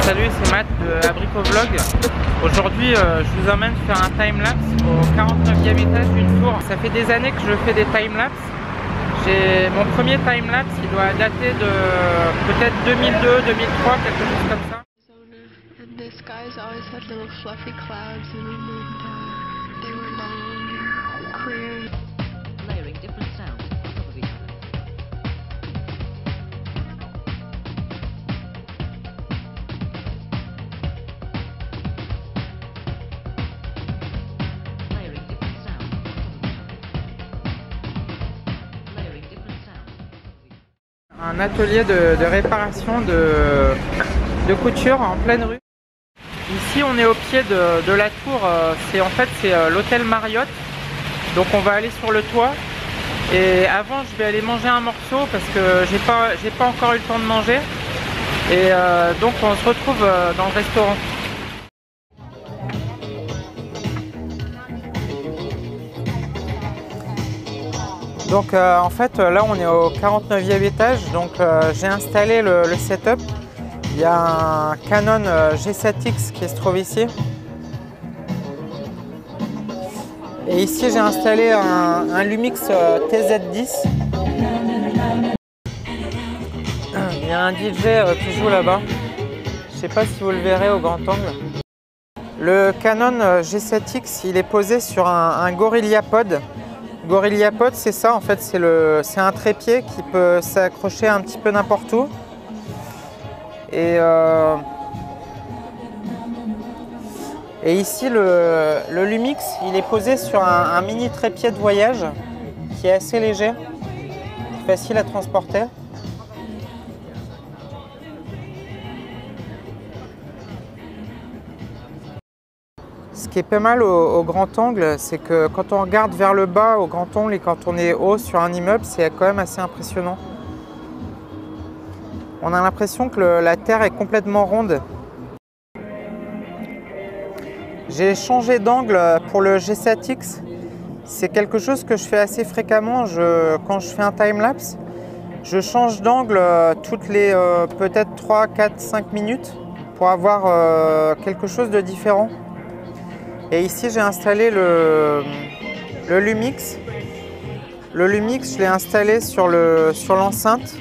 Salut, c'est Matt de Abrico-Vlog. Aujourd'hui, je vous emmène faire un timelapse au 49e étage d'une tour. Ça fait des années que je fais des timelapses. Mon premier timelapse, il doit dater de peut-être 2002, 2003, quelque chose comme ça. And the skies always had little fluffy clouds in them, and they were long and clear. Layering different sounds on top of each other. Layering different sounds on top of each other. Layering different sounds on top of each other. Un atelier de réparation de couture en pleine rue. Ici on est au pied de la tour, c'est l'hôtel Marriott. Donc on va aller sur le toit. Et avant je vais aller manger un morceau parce que j'ai pas encore eu le temps de manger. Et donc on se retrouve dans le restaurant. Donc en fait là on est au 49e étage, donc j'ai installé le setup. Il y a un Canon G7X qui se trouve ici. Et ici j'ai installé un Lumix TZ10. Il y a un DJ qui joue là-bas. Je ne sais pas si vous le verrez au grand angle. Le Canon G7X il est posé sur un GorillaPod. GorillaPod c'est ça en fait, c'est un trépied qui peut s'accrocher un petit peu n'importe où. Et ici le Lumix il est posé sur un mini trépied de voyage qui est assez léger, facile à transporter. Ce qui est pas mal au grand angle, c'est que quand on regarde vers le bas au grand angle et quand on est haut sur un immeuble, c'est quand même assez impressionnant. On a l'impression que la terre est complètement ronde. J'ai changé d'angle pour le G7X. C'est quelque chose que je fais assez fréquemment quand je fais un timelapse. Je change d'angle toutes les peut-être 3, 4, 5 minutes pour avoir quelque chose de différent. Et ici j'ai installé le Lumix. Le Lumix, je l'ai installé sur l'enceinte.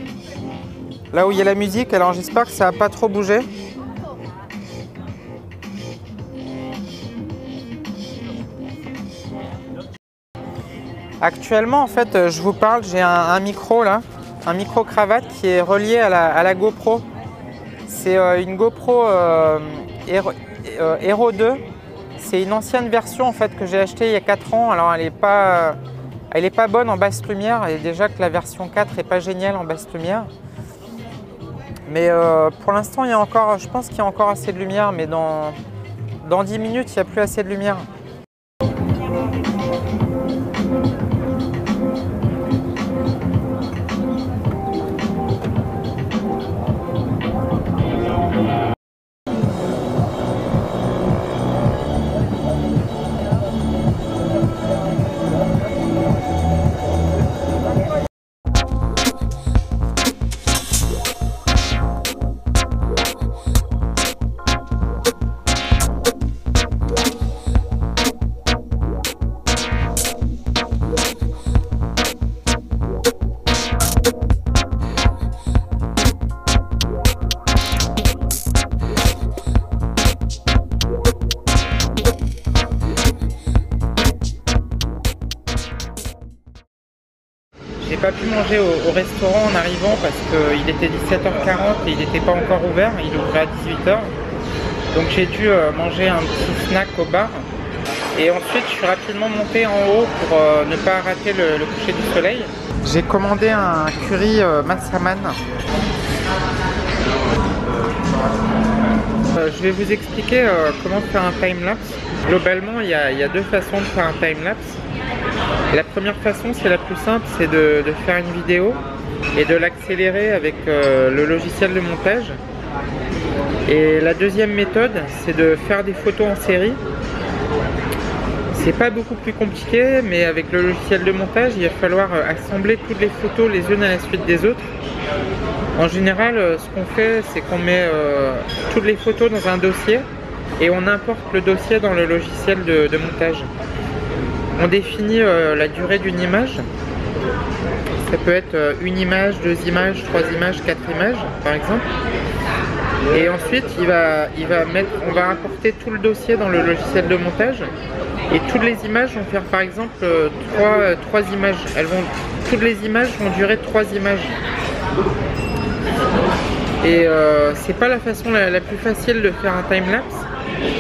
Là où il y a la musique, alors j'espère que ça n'a pas trop bougé. Actuellement, en fait, je vous parle, j'ai un micro là, un micro cravate qui est relié à la GoPro. C'est une GoPro Hero 2. C'est une ancienne version en fait que j'ai achetée il y a 4 ans. Alors elle est pas bonne en basse lumière et déjà que la version 4 est pas géniale en basse lumière. Mais pour l'instant, je pense qu'il y a encore assez de lumière, mais dans 10 minutes, il n'y a plus assez de lumière. J'ai pas pu manger au restaurant en arrivant parce qu'il était 17h40 et il n'était pas encore ouvert, il ouvrait à 18h. Donc j'ai dû manger un petit snack au bar. Et ensuite je suis rapidement monté en haut pour ne pas rater le coucher du soleil. J'ai commandé un curry massaman. Je vais vous expliquer comment faire un timelapse. Globalement, il y a deux façons de faire un timelapse. La première façon, c'est la plus simple, c'est de faire une vidéo et de l'accélérer avec le logiciel de montage. Et la deuxième méthode, c'est de faire des photos en série. C'est pas beaucoup plus compliqué, mais avec le logiciel de montage, il va falloir assembler toutes les photos les unes à la suite des autres. En général, ce qu'on fait, c'est qu'on met toutes les photos dans un dossier et on importe le dossier dans le logiciel de montage. On définit la durée d'une image. Ça peut être une image, 2 images, 3 images, 4 images, par exemple. Et ensuite, on va importer tout le dossier dans le logiciel de montage. Et toutes les images vont faire, par exemple, 3 images. Toutes les images vont durer 3 images. Et c'est pas la façon la plus facile de faire un timelapse.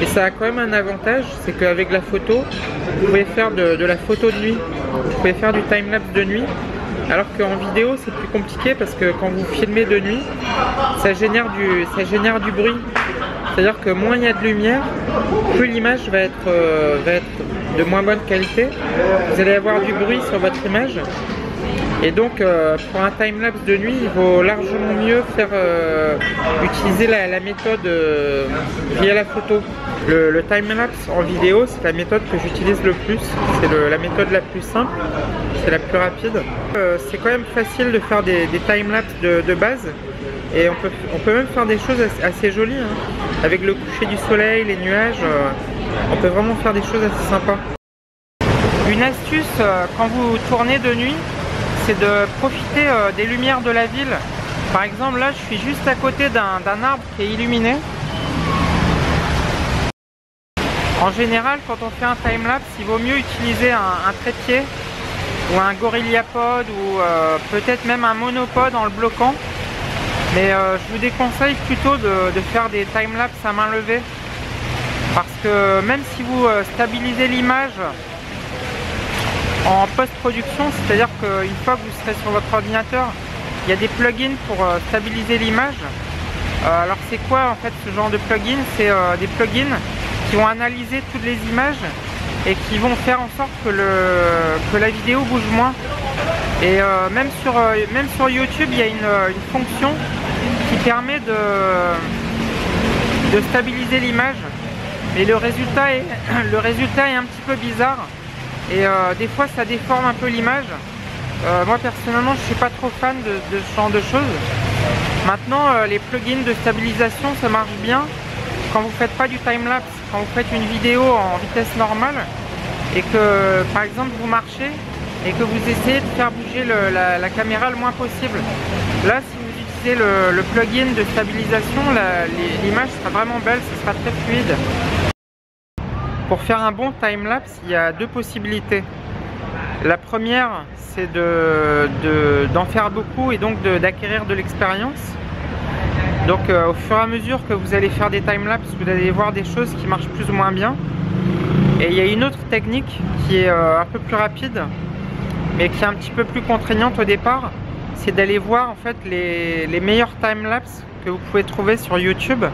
Mais ça a quand même un avantage, c'est qu'avec la photo, vous pouvez faire de la photo de nuit. Vous pouvez faire du timelapse de nuit. Alors qu'en vidéo, c'est plus compliqué parce que quand vous filmez de nuit, ça génère du bruit. C'est-à-dire que moins il y a de lumière, plus l'image va être de moins bonne qualité. Vous allez avoir du bruit sur votre image. Et donc, pour un timelapse de nuit, il vaut largement mieux utiliser la méthode via la photo. Le timelapse en vidéo, c'est la méthode que j'utilise le plus. C'est la méthode la plus simple, c'est la plus rapide. C'est quand même facile de faire des timelapses de base. Et on peut même faire des choses assez jolies. Hein. Avec le coucher du soleil, les nuages, on peut vraiment faire des choses assez sympas. Une astuce quand vous tournez de nuit, c'est de profiter des lumières de la ville. Par exemple, là, je suis juste à côté d'un arbre qui est illuminé. En général, quand on fait un timelapse, il vaut mieux utiliser un trépied ou un gorillapod ou peut-être même un monopode en le bloquant. Mais je vous déconseille plutôt de faire des timelapses à main levée. Parce que même si vous stabilisez l'image en post-production, c'est-à-dire qu'une fois que vous serez sur votre ordinateur, il y a des plugins pour stabiliser l'image. Alors c'est quoi en fait ce genre de plugin? C'est des plugins qui vont analyser toutes les images et qui vont faire en sorte que la vidéo bouge moins. Et même sur YouTube, il y a une fonction qui permet de stabiliser l'image. Mais le résultat est un petit peu bizarre. Et des fois ça déforme un peu l'image. Moi personnellement je suis pas trop fan de ce genre de choses. Maintenant les plugins de stabilisation ça marche bien quand vous faites pas du timelapse, quand vous faites une vidéo en vitesse normale et que par exemple vous marchez et que vous essayez de faire bouger la caméra le moins possible. Là si vous utilisez le plugin de stabilisation, l'image sera vraiment belle, ce sera très fluide. Pour faire un bon timelapse, il y a 2 possibilités. La première, c'est d'en faire beaucoup et donc d'acquérir de l'expérience. Donc au fur et à mesure que vous allez faire des timelapses, vous allez voir des choses qui marchent plus ou moins bien. Et il y a une autre technique qui est un peu plus rapide, mais qui est un petit peu plus contraignante au départ. C'est d'aller voir en fait les meilleurs timelapses que vous pouvez trouver sur YouTube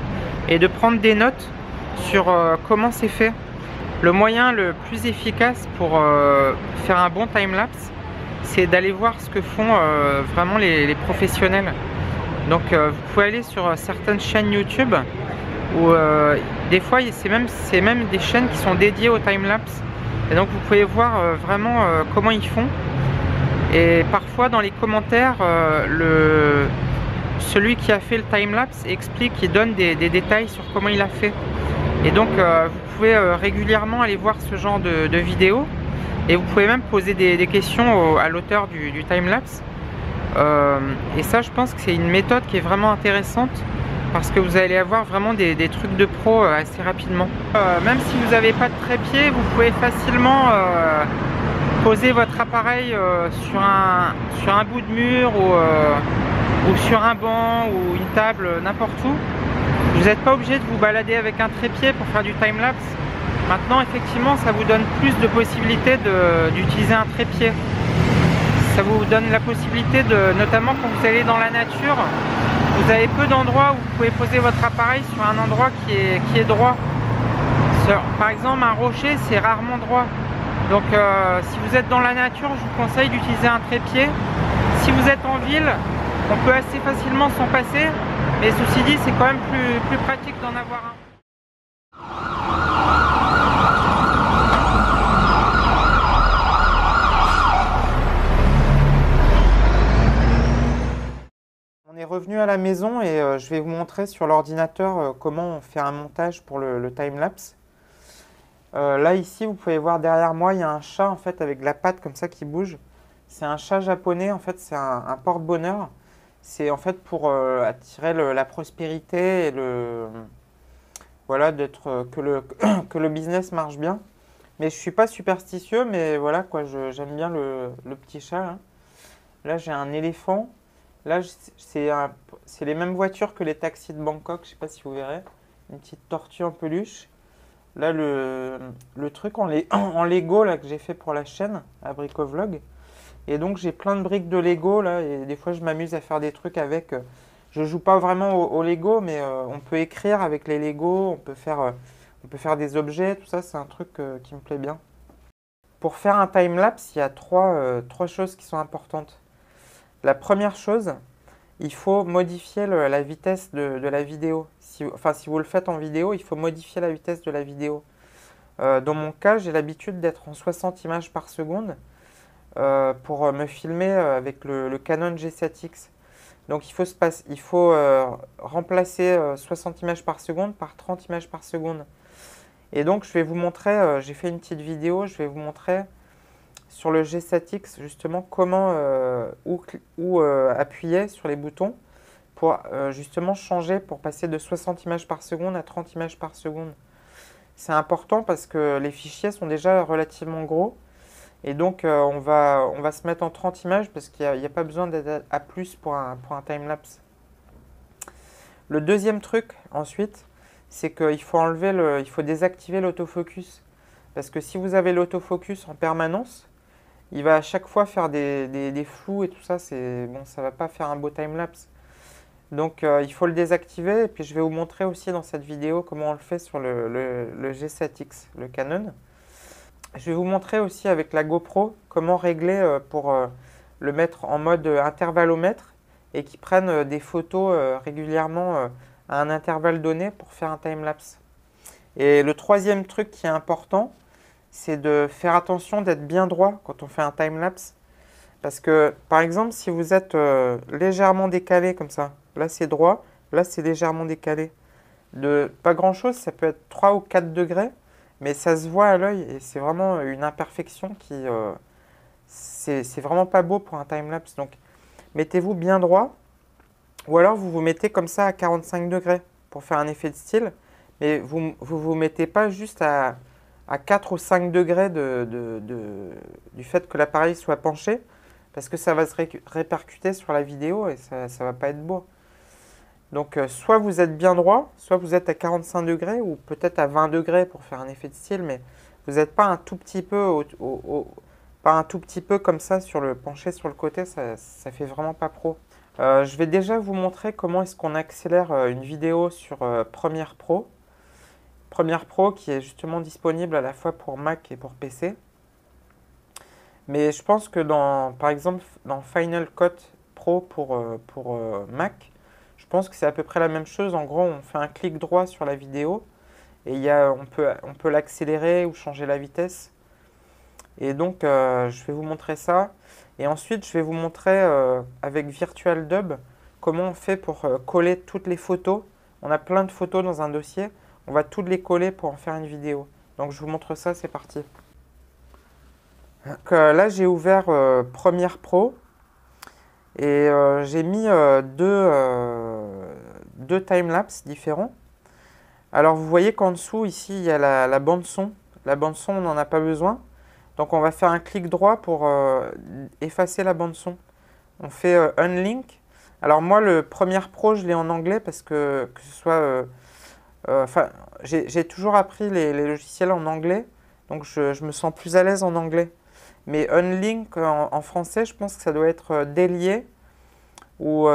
et de prendre des notes sur comment c'est fait. Le moyen le plus efficace pour faire un bon timelapse, c'est d'aller voir ce que font vraiment les professionnels. Donc vous pouvez aller sur certaines chaînes YouTube où des fois c'est même des chaînes qui sont dédiées au timelapse. Et donc vous pouvez voir vraiment comment ils font. Et parfois dans les commentaires, celui qui a fait le timelapse explique, il donne des détails sur comment il a fait. Et donc vous pouvez régulièrement aller voir ce genre de vidéos et vous pouvez même poser des questions à l'auteur du timelapse. Et ça je pense que c'est une méthode qui est vraiment intéressante parce que vous allez avoir vraiment des trucs de pro assez rapidement. Même si vous n'avez pas de trépied, vous pouvez facilement poser votre appareil sur un bout de mur ou sur un banc ou une table, n'importe où. Vous n'êtes pas obligé de vous balader avec un trépied pour faire du timelapse. Maintenant, effectivement, ça vous donne plus de possibilités d'utiliser un trépied. Ça vous donne la possibilité notamment quand vous allez dans la nature, vous avez peu d'endroits où vous pouvez poser votre appareil sur un endroit qui est droit. Par exemple, un rocher, c'est rarement droit. Donc, si vous êtes dans la nature, je vous conseille d'utiliser un trépied. Si vous êtes en ville, on peut assez facilement s'en passer. Mais ceci dit, c'est quand même plus pratique d'en avoir un. est revenu à la maison et je vais vous montrer sur l'ordinateur comment on fait un montage pour le timelapse. Là ici vous pouvez voir derrière moi il y a un chat en fait avec la patte comme ça qui bouge. C'est un chat japonais en fait, c'est un porte-bonheur. C'est en fait pour attirer la prospérité et voilà, que le business marche bien. Mais je suis pas superstitieux, mais voilà quoi, j'aime bien le petit chat là. Là j'ai un éléphant. Là c'est les mêmes voitures que les taxis de Bangkok, je sais pas si vous verrez. Une petite tortue en peluche. Là le truc en Lego là, que j'ai fait pour la chaîne, à Brico-Vlog. Et donc j'ai plein de briques de Lego là, et des fois je m'amuse à faire des trucs avec. Je joue pas vraiment au Lego, mais on peut écrire avec les Lego, on peut faire des objets, tout ça c'est un truc qui me plaît bien. Pour faire un timelapse, il y a trois choses qui sont importantes. La première chose, il faut modifier la vitesse de la vidéo. Si vous le faites en vidéo, il faut modifier la vitesse de la vidéo. Dans mon cas, j'ai l'habitude d'être en 60 images par seconde pour me filmer avec le Canon G7X. Donc il faut remplacer 60 images par seconde par 30 images par seconde. Et donc je vais vous montrer, j'ai fait une petite vidéo, je vais vous montrer sur le G7X justement comment où appuyer sur les boutons pour justement changer, pour passer de 60 images par seconde à 30 images par seconde. C'est important parce que les fichiers sont déjà relativement gros. Et donc on va se mettre en 30 images parce qu'il n'y a pas besoin d'être à plus pour un timelapse. Le deuxième truc ensuite, c'est qu'il faut il faut désactiver l'autofocus. Parce que si vous avez l'autofocus en permanence, il va à chaque fois faire des flous et tout ça, ça ne va pas faire un beau timelapse. Donc il faut le désactiver et puis je vais vous montrer aussi dans cette vidéo comment on le fait sur le G7X, le Canon. Je vais vous montrer aussi avec la GoPro comment régler pour le mettre en mode intervallomètre et qui prenne des photos régulièrement à un intervalle donné pour faire un timelapse. Et le troisième truc qui est important, c'est de faire attention d'être bien droit quand on fait un timelapse. Parce que par exemple, si vous êtes légèrement décalé comme ça, là c'est droit, là c'est légèrement décalé. De pas grand chose, ça peut être 3 ou 4 degrés. Mais ça se voit à l'œil et c'est vraiment une imperfection qui... c'est vraiment pas beau pour un timelapse. Donc mettez-vous bien droit ou alors vous vous mettez comme ça à 45 degrés pour faire un effet de style. Mais vous mettez pas juste à 4 ou 5 degrés du fait que l'appareil soit penché parce que ça va se répercuter sur la vidéo et ça va pas être beau. Donc soit vous êtes bien droit, soit vous êtes à 45 degrés ou peut-être à 20 degrés pour faire un effet de style, mais vous n'êtes pas un tout petit peu pas un tout petit peu comme ça penché sur le côté, ça fait vraiment pas pro. Je vais déjà vous montrer comment est-ce qu'on accélère une vidéo sur Premiere Pro. Premiere Pro qui est justement disponible à la fois pour Mac et pour PC. Mais je pense que par exemple dans Final Cut Pro pour Mac, je pense que c'est à peu près la même chose. En gros, on fait un clic droit sur la vidéo et on peut l'accélérer ou changer la vitesse. Et donc, je vais vous montrer ça. Et ensuite, je vais vous montrer avec VirtualDub comment on fait pour coller toutes les photos. On a plein de photos dans un dossier. On va toutes les coller pour en faire une vidéo. Donc, je vous montre ça, c'est parti. Donc, là, j'ai ouvert Premiere Pro. Et j'ai mis deux timelapses différents. Alors vous voyez qu'en dessous, ici, il y a la bande son. La bande son, on n'en a pas besoin. Donc on va faire un clic droit pour effacer la bande son. On fait Unlink. Alors moi, le Premiere Pro, je l'ai en anglais parce que ce soit... j'ai toujours appris les logiciels en anglais. Donc je me sens plus à l'aise en anglais. Mais Unlink en français, je pense que ça doit être délier ou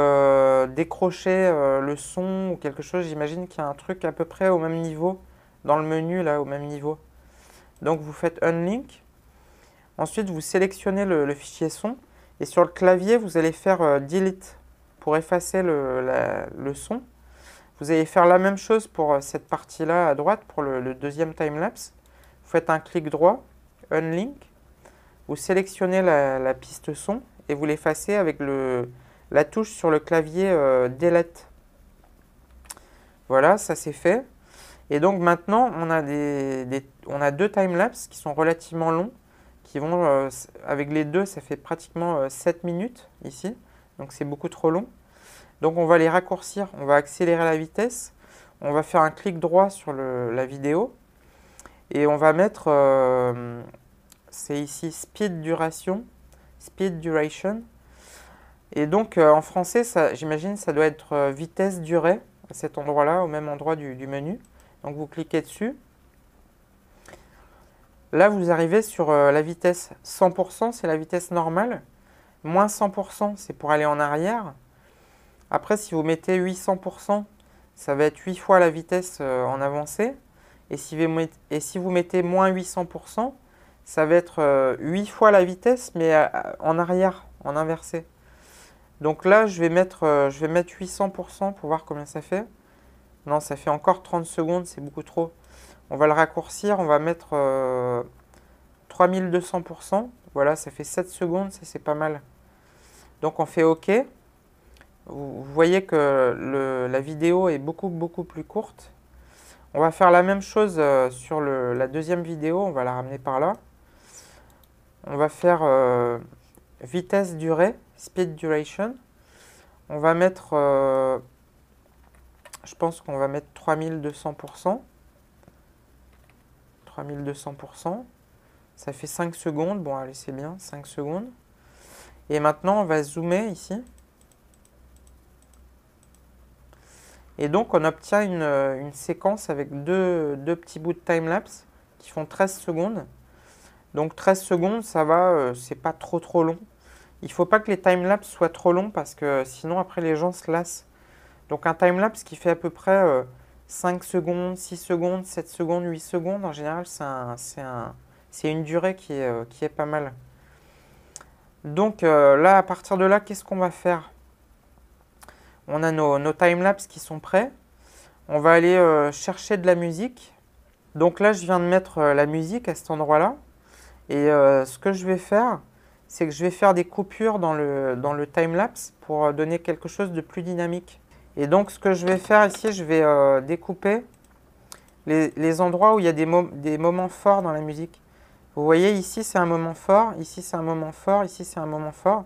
décrocher le son ou quelque chose. J'imagine qu'il y a un truc à peu près au même niveau dans le menu, là, au même niveau. Donc vous faites Unlink. Ensuite, vous sélectionnez le fichier son. Et sur le clavier, vous allez faire Delete pour effacer le son. Vous allez faire la même chose pour cette partie-là à droite, pour le deuxième timelapse. Vous faites un clic droit, Unlink. Vous sélectionnez la piste son et vous l'effacez avec la touche sur le clavier Delete. Voilà, ça c'est fait. Et donc maintenant, on a, on a deux timelapses qui sont relativement longs, qui vont, avec les deux, ça fait pratiquement 7 minutes ici. Donc c'est beaucoup trop long. Donc on va les raccourcir, on va accélérer la vitesse. On va faire un clic droit sur la vidéo. Et on va mettre, c'est ici Speed Duration. Speed Duration. Et donc en français, j'imagine ça doit être vitesse durée, à cet endroit-là, au même endroit du menu. Donc vous cliquez dessus. Là, vous arrivez sur la vitesse 100%, c'est la vitesse normale. Moins 100%, c'est pour aller en arrière. Après, si vous mettez 800%, ça va être 8 fois la vitesse en avancée. Et si vous mettez moins 800%, ça va être 8 fois la vitesse, mais en arrière, en inversé. Donc là, je vais mettre 800% pour voir combien ça fait. Non, ça fait encore 30 secondes, c'est beaucoup trop. On va le raccourcir, on va mettre 3200%. Voilà, ça fait 7 secondes, ça c'est pas mal. Donc on fait OK. Vous voyez que la vidéo est beaucoup plus courte. On va faire la même chose sur la deuxième vidéo, on va la ramener par là. On va faire vitesse durée, speed duration. On va mettre, je pense qu'on va mettre 3200%. 3200%. Ça fait 5 secondes. Bon, allez, c'est bien, 5 secondes. Et maintenant, on va zoomer ici. Et donc, on obtient une séquence avec deux petits bouts de timelapse qui font 13 secondes. Donc, 13 secondes, ça va, c'est pas trop long. Il ne faut pas que les timelapses soient trop longs parce que sinon, après, les gens se lassent. Donc, un timelapse qui fait à peu près 5 secondes, 6 secondes, 7 secondes, 8 secondes, en général, c'est une durée qui est pas mal. Donc, là, à partir de là, qu'est-ce qu'on va faire? On a nos timelapses qui sont prêts. On va aller chercher de la musique. Donc là, je viens de mettre la musique à cet endroit-là. Et ce que je vais faire, c'est que je vais faire des coupures dans le timelapse pour donner quelque chose de plus dynamique. Et donc, ce que je vais faire ici, je vais découper les endroits où il y a des moments forts dans la musique. Vous voyez, ici, c'est un moment fort. Ici, c'est un moment fort. Ici, c'est un moment fort.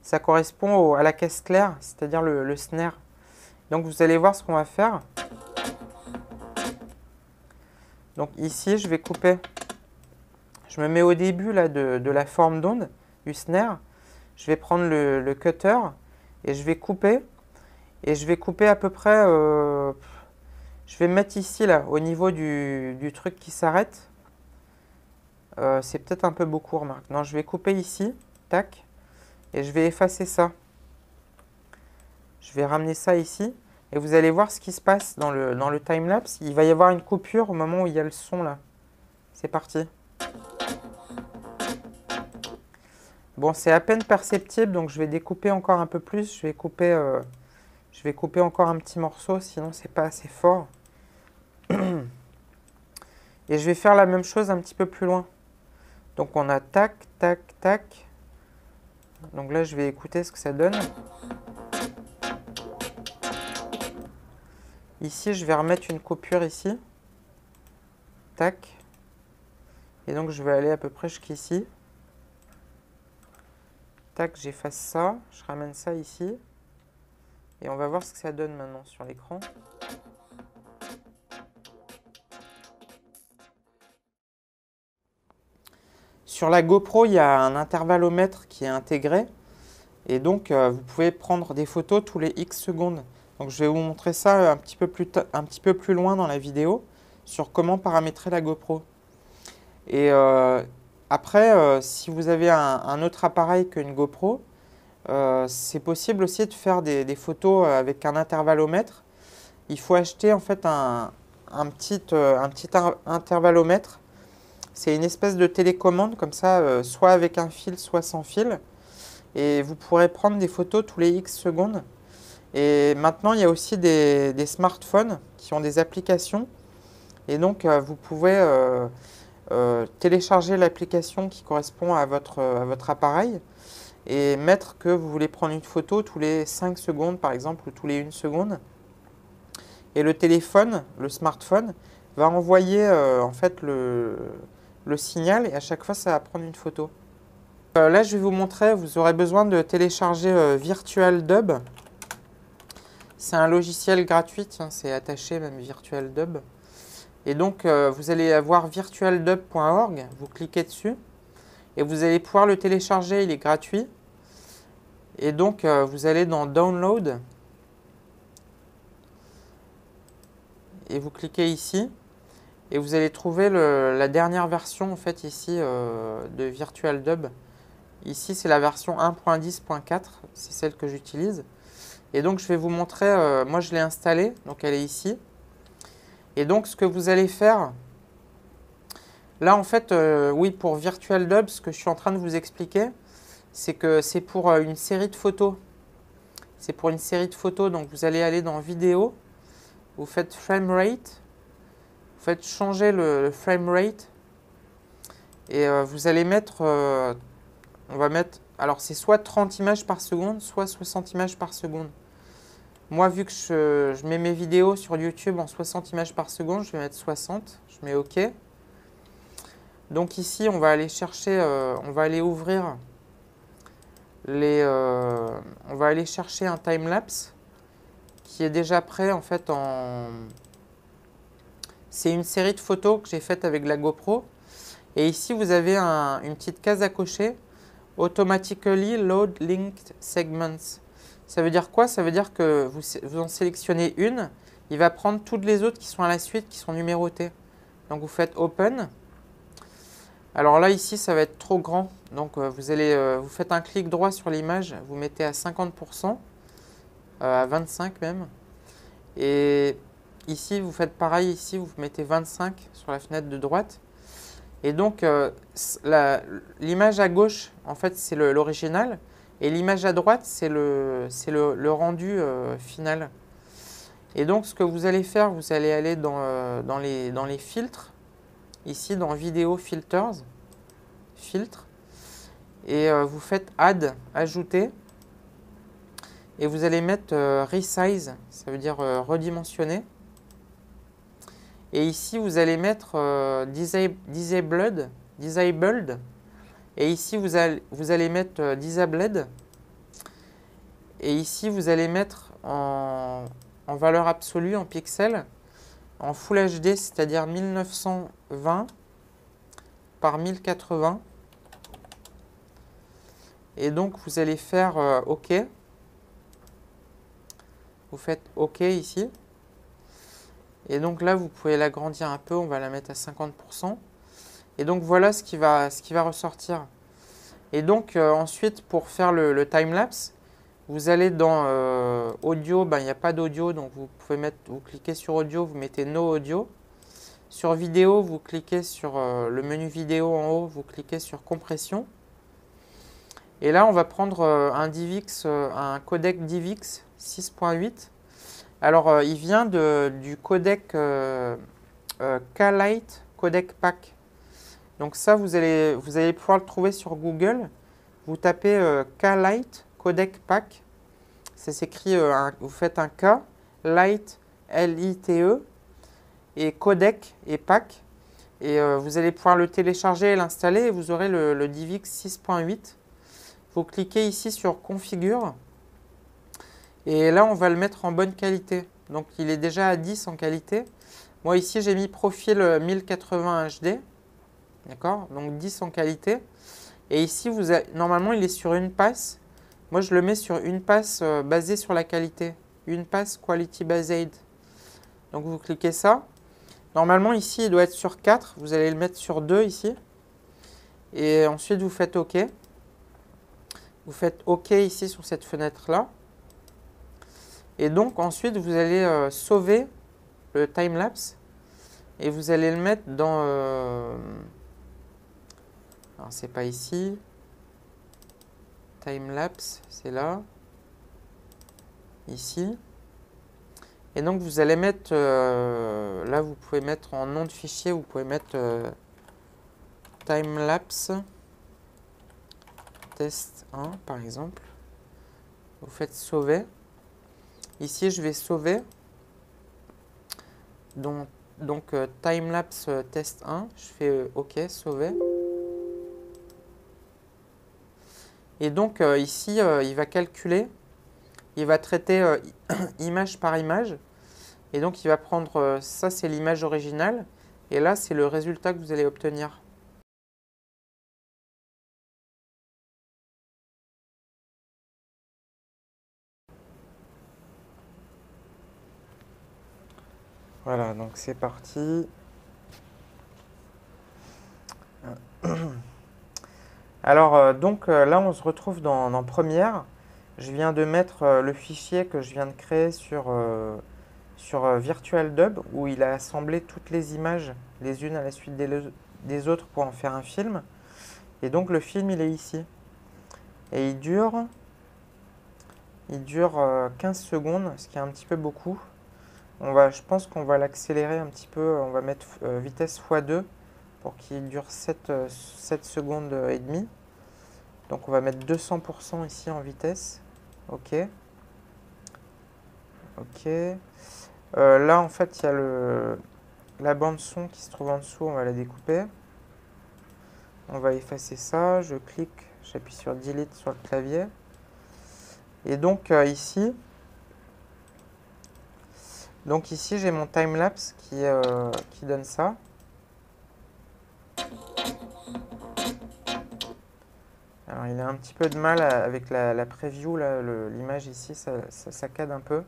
Ça correspond à la caisse claire, c'est-à-dire le snare. Donc vous allez voir ce qu'on va faire. Donc ici, je vais couper. Je me mets au début là, de la forme d'onde du snare. Je vais prendre le cutter et je vais couper. Et je vais couper à peu près... je vais me mettre ici, là, au niveau du truc qui s'arrête. C'est peut-être un peu beaucoup, remarque. Non, je vais couper ici. Tac. Et je vais effacer ça. Je vais ramener ça ici. Et vous allez voir ce qui se passe dans le timelapse. Il va y avoir une coupure au moment où il y a le son là. C'est parti. Bon, c'est à peine perceptible, donc je vais découper encore un peu plus. Je vais couper encore un petit morceau, sinon c'est pas assez fort. Et je vais faire la même chose un petit peu plus loin. Donc on a tac, tac, tac. Donc là, je vais écouter ce que ça donne. Ici, je vais remettre une coupure ici. Tac. Et donc, je vais aller à peu près jusqu'ici. Tac, j'efface ça. Je ramène ça ici. Et on va voir ce que ça donne maintenant sur l'écran. Sur la GoPro, il y a un intervallomètre qui est intégré. Et donc, vous pouvez prendre des photos tous les X secondes. Donc, je vais vous montrer ça un petit peu plus loin dans la vidéo sur comment paramétrer la GoPro. Et après, si vous avez un autre appareil qu'une GoPro, c'est possible aussi de faire des photos avec un intervallomètre. Il faut acheter en fait un petit intervallomètre. C'est une espèce de télécommande comme ça, soit avec un fil, soit sans fil. Et vous pourrez prendre des photos tous les X secondes. Et maintenant, il y a aussi des smartphones qui ont des applications. Et donc, vous pouvez télécharger l'application qui correspond à votre appareil. et mettre que vous voulez prendre une photo tous les 5 secondes par exemple ou tous les 1 seconde. Et le téléphone, le smartphone, va envoyer en fait le signal et à chaque fois ça va prendre une photo. Là je vais vous montrer, vous aurez besoin de télécharger VirtualDub. C'est un logiciel gratuit, tiens, c'est attaché même VirtualDub. Et donc vous allez avoir virtualdub.org, vous cliquez dessus et vous allez pouvoir le télécharger, il est gratuit. Et donc vous allez dans Download et vous cliquez ici et vous allez trouver la dernière version en fait ici de VirtualDub. Ici c'est la version 1.10.4, c'est celle que j'utilise. Et donc je vais vous montrer, moi je l'ai installée, donc elle est ici. Et donc ce que vous allez faire, là en fait, oui pour VirtualDub, ce que je suis en train de vous expliquer, c'est que c'est pour une série de photos. C'est pour une série de photos, donc vous allez aller dans Vidéo, vous faites Framerate, vous faites changer le Framerate, et vous allez mettre, on va mettre, alors c'est soit 30 images par seconde, soit 60 images par seconde. Moi, vu que je mets mes vidéos sur YouTube en 60 images par seconde, je vais mettre 60, je mets OK. Donc ici, on va aller chercher, on va aller ouvrir on va aller chercher un timelapse qui est déjà prêt en fait c'est une série de photos que j'ai faites avec la GoPro. Et ici, vous avez une petite case à cocher, Automatically Load Linked Segments. Ça veut dire quoi? Ça veut dire que vous en sélectionnez une, il va prendre toutes les autres qui sont à la suite, qui sont numérotées. Donc vous faites Open. Alors là, ici, ça va être trop grand. Donc vous faites un clic droit sur l'image, vous mettez à 50%, à 25 même. Et ici, vous faites pareil, ici, vous mettez 25 sur la fenêtre de droite. Et donc, l'image à gauche, en fait, c'est l'original. Et l'image à droite, c'est le rendu final. Et donc, ce que vous allez faire, vous allez aller dans les filtres. Ici, dans Vidéo Filters. Filtre. Et vous faites Add, Ajouter. Et vous allez mettre Resize, ça veut dire redimensionner. Et ici, vous allez mettre Disabled. Et ici, vous allez mettre Disabled. Et ici, vous allez mettre en valeur absolue, en pixels, en Full HD, c'est-à-dire 1920 par 1080. Et donc, vous allez faire OK. Vous faites OK ici. Et donc là, vous pouvez l'agrandir un peu, on va la mettre à 50%. Et donc voilà ce qui va ressortir. Et donc ensuite, pour faire le timelapse, vous allez dans Audio, il n'y a pas d'audio, donc vous cliquez sur Audio, vous mettez No Audio. Sur Vidéo, vous cliquez sur le menu Vidéo en haut, vous cliquez sur Compression. Et là, on va prendre un codec DivX 6.8. Alors, il vient du codec K-Lite Codec Pack. Donc ça, vous allez pouvoir le trouver sur Google. Vous tapez K-Lite Codec Pack. Ça s'écrit, vous faites un K, Lite, L-I-T-E, et Codec et Pack. Et vous allez pouvoir le télécharger et l'installer et vous aurez le DivX 6.8. Vous cliquez ici sur Configure. Et là, on va le mettre en bonne qualité. Donc, il est déjà à 10 en qualité. Moi, ici, j'ai mis profil 1080 HD. D'accord? Donc, 10 en qualité. Et ici, normalement, il est sur une passe. Moi, je le mets sur une passe basée sur la qualité. Une passe Quality Based. Donc, vous cliquez ça. Normalement, ici, il doit être sur 4. Vous allez le mettre sur 2 ici. Et ensuite, vous faites OK. Vous faites OK ici sur cette fenêtre-là. Et donc ensuite, vous allez sauver le timelapse et vous allez le mettre dans... alors, c'est pas ici. Timelapse, c'est là. Ici. Et donc, vous allez mettre... là, vous pouvez mettre en nom de fichier, vous pouvez mettre timelapse test 1 par exemple. Vous faites sauver. Ici, je vais sauver. Donc timelapse test 1. Je fais OK, sauver. Et donc ici, il va calculer. Il va traiter image par image. Et donc, il va prendre, ça c'est l'image originale. Et là, c'est le résultat que vous allez obtenir. Voilà, donc c'est parti. Alors, là, on se retrouve dans Première. Je viens de mettre le fichier que je viens de créer sur VirtualDub, où il a assemblé toutes les images les unes à la suite des autres pour en faire un film. Et donc, le film, il est ici. Et il dure 15 secondes, ce qui est un petit peu beaucoup. Je pense qu'on va l'accélérer un petit peu. On va mettre vitesse x2 pour qu'il dure 7 secondes et demie. Donc on va mettre 200% ici en vitesse. OK. OK. Là, en fait, il y a la bande son qui se trouve en dessous. On va la découper. On va effacer ça. Je clique, j'appuie sur Delete sur le clavier. Et donc ici, j'ai mon timelapse qui donne ça. Alors, il a un petit peu de mal avec la preview, l'image ici, ça saccade un peu.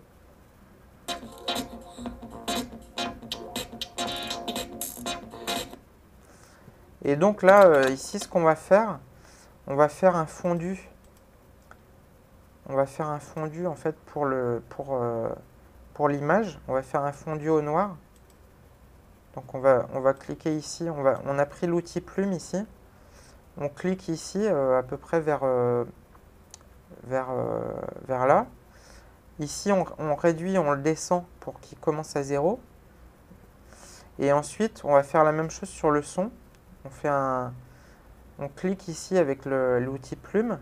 Et donc là, ici, ce qu'on va faire, on va faire un fondu. On va faire un fondu en fait pour l'image. On va faire un fondu au noir. Donc on va cliquer ici. On a pris l'outil plume ici. On clique ici à peu près vers là. Ici on réduit, on le descend pour qu'il commence à 0. Et ensuite on va faire la même chose sur le son. On clique ici avec l'outil plume.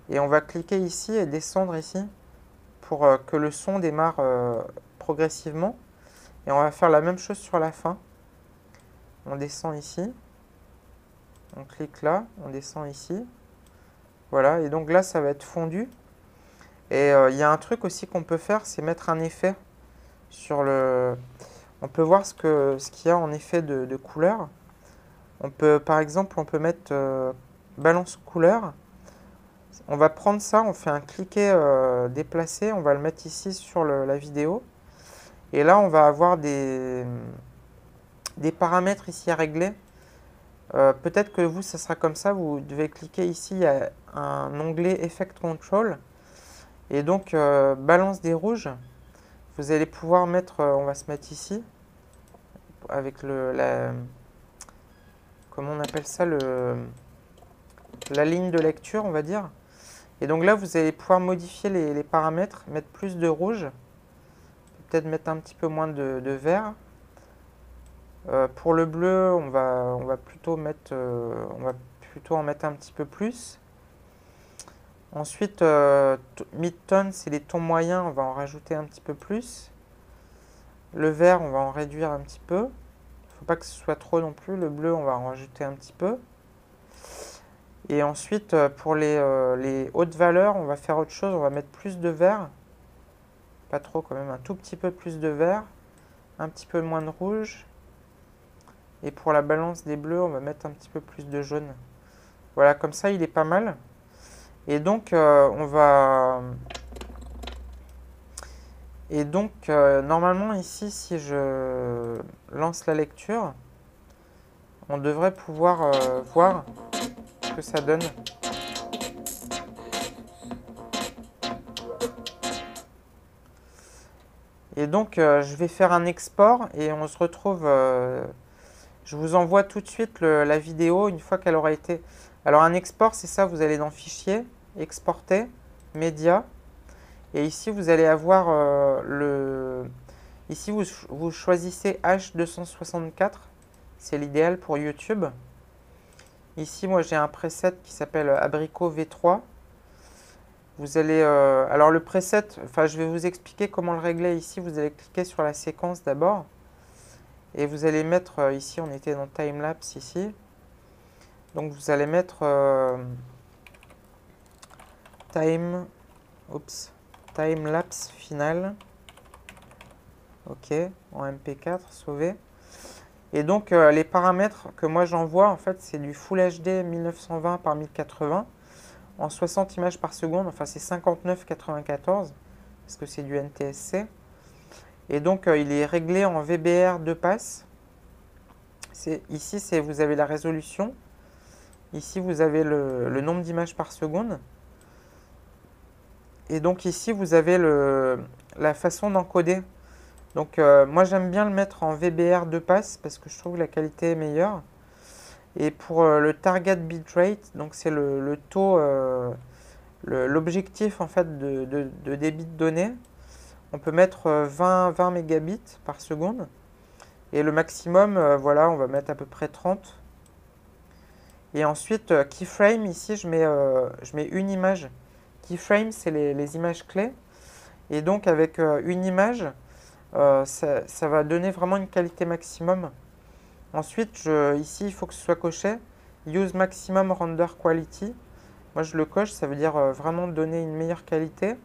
Et on va cliquer ici et descendre ici pour que le son démarre progressivement. Et on va faire la même chose sur la fin. On descend ici. On clique là, on descend ici. Voilà, et donc là, ça va être fondu. Et il y a un truc aussi qu'on peut faire, c'est mettre un effet sur le... On peut voir ce qu'il y a en effet de couleur. Par exemple, on peut mettre balance couleur. On va prendre ça, on fait un cliquet déplacé, on va le mettre ici sur la vidéo. Et là, on va avoir des paramètres ici à régler. Peut-être que vous, ça sera comme ça, vous devez cliquer ici, il y a un onglet Effect Control. Et donc, balance des rouges, vous allez pouvoir mettre, on va se mettre ici, avec comment on appelle ça, la ligne de lecture, on va dire. Et donc là, vous allez pouvoir modifier les paramètres, mettre plus de rouge, peut-être mettre un petit peu moins de vert. Pour le bleu, on va plutôt en mettre un petit peu plus. Ensuite, mid-tone, c'est les tons moyens, on va en rajouter un petit peu plus. Le vert, on va en réduire un petit peu. Il ne faut pas que ce soit trop non plus. Le bleu, on va en rajouter un petit peu. Et ensuite, pour les hautes valeurs, on va faire autre chose. On va mettre plus de vert. Pas trop quand même, un tout petit peu plus de vert. Un petit peu moins de rouge. Et pour la balance des bleus, on va mettre un petit peu plus de jaune. Voilà, comme ça, il est pas mal. Et donc, normalement, ici, si je lance la lecture, on devrait pouvoir voir ce que ça donne. Et donc, je vais faire un export et on se retrouve... je vous envoie tout de suite la vidéo une fois qu'elle aura été... Alors, un export, c'est ça, vous allez dans Fichier, Exporter, Média. Et ici, vous allez avoir Ici, vous choisissez H264. C'est l'idéal pour YouTube. Ici, moi, j'ai un preset qui s'appelle Abricot V3. Vous allez... alors, le preset, enfin, je vais vous expliquer comment le régler ici. Vous allez cliquer sur la séquence d'abord. Et vous allez mettre, ici, on était dans Timelapse, ici. Donc, vous allez mettre Timelapse final. OK, en MP4, sauvé. Et donc, les paramètres que moi j'envoie, en fait, c'est du Full HD 1920 par 1080 en 60 images par seconde. Enfin, c'est 59,94 parce que c'est du NTSC. Et donc, il est réglé en VBR 2 passes. Ici, vous avez la résolution. Ici, vous avez le nombre d'images par seconde. Et donc, ici, vous avez la façon d'encoder. Donc, moi, j'aime bien le mettre en VBR 2 passes parce que je trouve que la qualité est meilleure. Et pour le target bitrate, donc c'est le taux, l'objectif en fait de débit de données, on peut mettre 20 mégabits par seconde. Et le maximum, voilà, on va mettre à peu près 30. Et ensuite, keyframe, ici, je mets une image. Keyframe, c'est les images clés. Et donc, avec une image, ça va donner vraiment une qualité maximum. Ensuite, ici, il faut que ce soit coché. Use maximum render quality. Moi, je le coche, ça veut dire vraiment donner une meilleure qualité.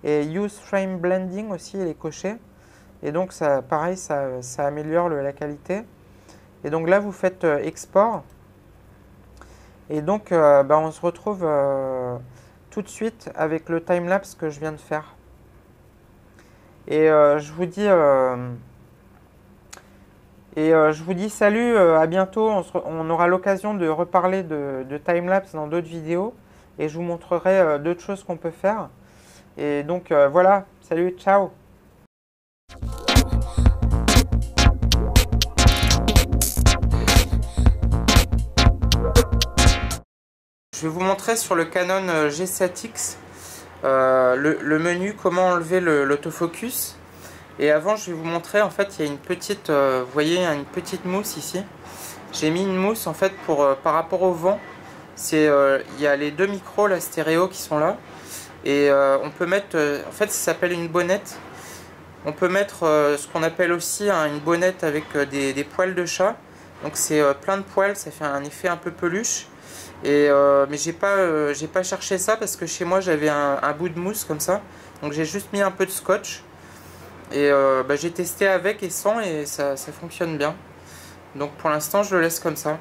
Et use frame blending aussi, il est coché. Et donc, ça, pareil, ça améliore la qualité. Et donc là, vous faites export. Et donc, on se retrouve tout de suite avec le timelapse que je viens de faire. Et je vous dis salut, à bientôt. On aura l'occasion de reparler de timelapse dans d'autres vidéos. Et je vous montrerai d'autres choses qu'on peut faire. Et donc voilà, salut, ciao. Je vais vous montrer sur le Canon G7X le menu, comment enlever l'autofocus. Et avant, je vais vous montrer, en fait, il y a une petite, vous voyez, il y a une petite mousse ici. J'ai mis une mousse, en fait, par rapport au vent. Il y a les deux micros, la stéréo, qui sont là. Et on peut mettre, en fait, ça s'appelle une bonnette. On peut mettre ce qu'on appelle aussi une bonnette avec des poils de chat. Donc c'est plein de poils, ça fait un effet un peu peluche. Mais j'ai pas cherché ça parce que chez moi j'avais un bout de mousse comme ça. Donc j'ai juste mis un peu de scotch. Et j'ai testé avec et sans et ça fonctionne bien. Donc pour l'instant je le laisse comme ça.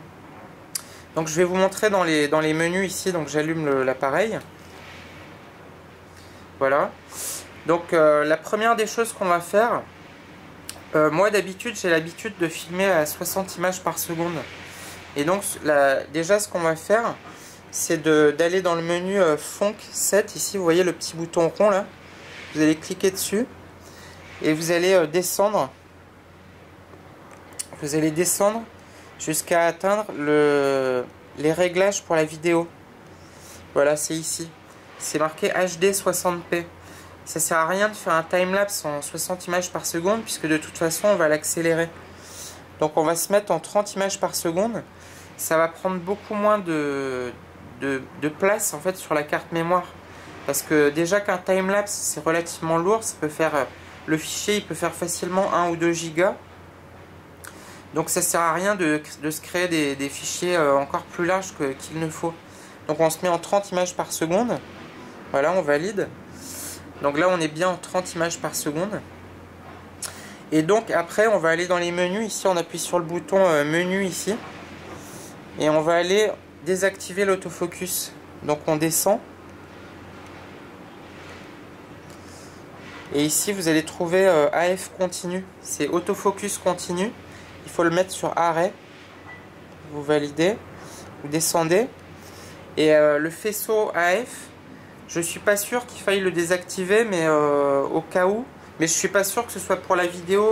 Donc je vais vous montrer dans les menus ici. Donc j'allume l'appareil. Voilà. Donc la première des choses qu'on va faire, moi d'habitude j'ai l'habitude de filmer à 60 images par seconde. Et donc déjà ce qu'on va faire, c'est d'aller dans le menu Fonc 7, ici vous voyez le petit bouton rond là. Vous allez cliquer dessus et vous allez descendre. Vous allez descendre jusqu'à atteindre les réglages pour la vidéo. Voilà, c'est ici. C'est marqué HD 60p. Ça sert à rien de faire un timelapse en 60 images par seconde puisque de toute façon on va l'accélérer. Donc on va se mettre en 30 images par seconde. Ça va prendre beaucoup moins de place en fait sur la carte mémoire. Parce que déjà qu'un timelapse c'est relativement lourd, ça peut faire, le fichier il peut faire facilement 1 ou 2 gigas. Donc ça sert à rien de se créer des fichiers encore plus larges qu'il ne faut. Donc on se met en 30 images par seconde. Voilà, on valide. Donc là on est bien en 30 images par seconde. Et donc après on va aller dans les menus. Ici on appuie sur le bouton menu ici. Et on va aller désactiver l'autofocus. Donc on descend. Et ici vous allez trouver AF continu. C'est autofocus continu. Il faut le mettre sur arrêt. Vous validez. Vous descendez. Et le faisceau AF, je suis pas sûr qu'il faille le désactiver, mais au cas où. Mais je suis pas sûr que ce soit pour la vidéo.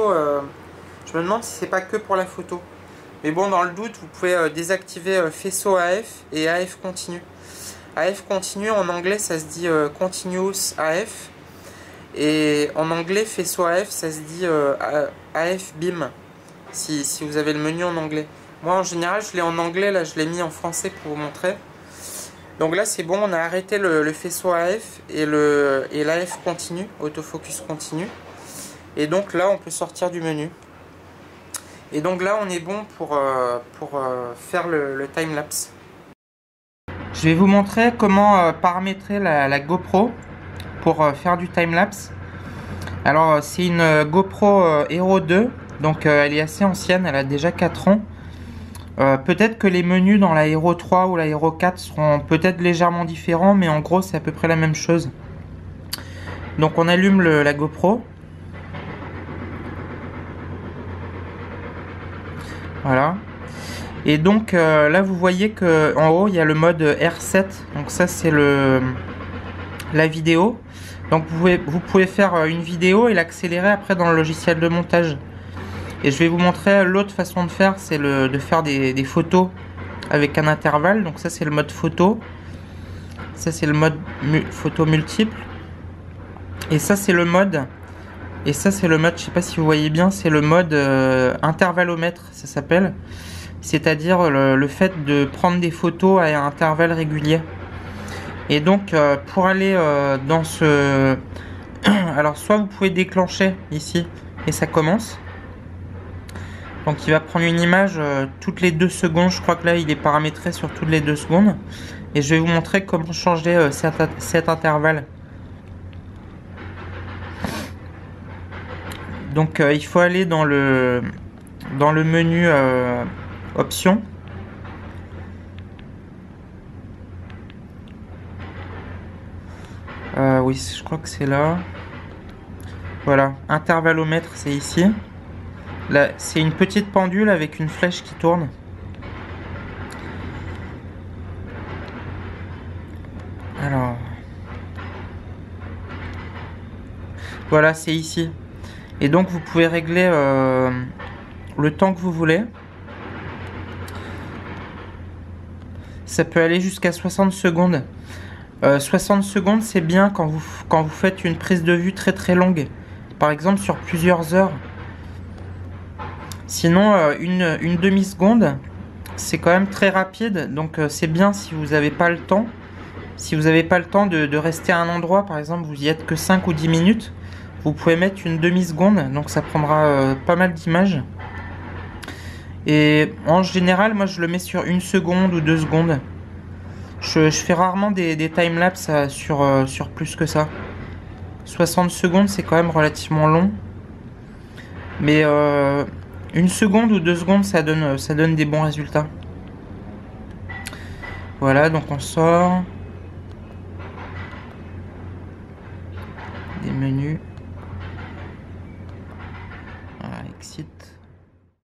Je me demande si c'est pas que pour la photo. Mais bon, dans le doute, vous pouvez désactiver faisceau AF et AF continu. AF continu, en anglais, ça se dit continuous AF. Et en anglais, faisceau AF, ça se dit AF beam. Si vous avez le menu en anglais. Moi en général je l'ai en anglais, là je l'ai mis en français pour vous montrer. Donc là c'est bon, on a arrêté le faisceau AF et l'AF continue, autofocus continue. Et donc là on peut sortir du menu. Et donc là on est bon pour faire le timelapse. Je vais vous montrer comment paramétrer la GoPro pour faire du timelapse. Alors c'est une GoPro Hero 2, donc elle est assez ancienne, elle a déjà 4 ans. Peut-être que les menus dans la Hero 3 ou la Hero 4 seront peut-être légèrement différents, mais en gros c'est à peu près la même chose. Donc on allume la GoPro. Voilà. Et donc là vous voyez que en haut il y a le mode R7, donc ça c'est la vidéo. Donc vous pouvez faire une vidéo et l'accélérer après dans le logiciel de montage. Et je vais vous montrer l'autre façon de faire, c'est de faire des photos avec un intervalle. Donc ça c'est le mode photo. Ça c'est le mode photo multiple. Et ça c'est le mode. Et ça c'est le mode, je sais pas si vous voyez bien, c'est le mode intervallomètre, ça s'appelle. C'est-à-dire le fait de prendre des photos à un intervalle régulier. Et donc pour aller dans ce... Alors soit vous pouvez déclencher ici et ça commence. Donc il va prendre une image toutes les 2 secondes. Je crois que là il est paramétré sur toutes les 2 secondes. Et je vais vous montrer comment changer cet intervalle. Donc il faut aller dans le menu options. Oui, je crois que c'est là. Voilà, intervallomètre, c'est ici. Là, c'est une petite pendule avec une flèche qui tourne. Alors, voilà, c'est ici. Et donc vous pouvez régler le temps que vous voulez. Ça peut aller jusqu'à 60 secondes. 60 secondes, c'est bien quand vous faites une prise de vue très très longue. Par exemple sur plusieurs heures. Sinon, une demi-seconde, c'est quand même très rapide. Donc c'est bien si vous n'avez pas le temps. Si vous n'avez pas le temps de rester à un endroit, par exemple, vous y êtes que 5 ou 10 minutes, vous pouvez mettre une demi-seconde. Donc ça prendra pas mal d'images. Et en général, moi je le mets sur 1 seconde ou 2 secondes. Je fais rarement des timelapses sur plus que ça. 60 secondes, c'est quand même relativement long. Mais 1 seconde ou 2 secondes, ça donne des bons résultats. Voilà, donc on sort des menus.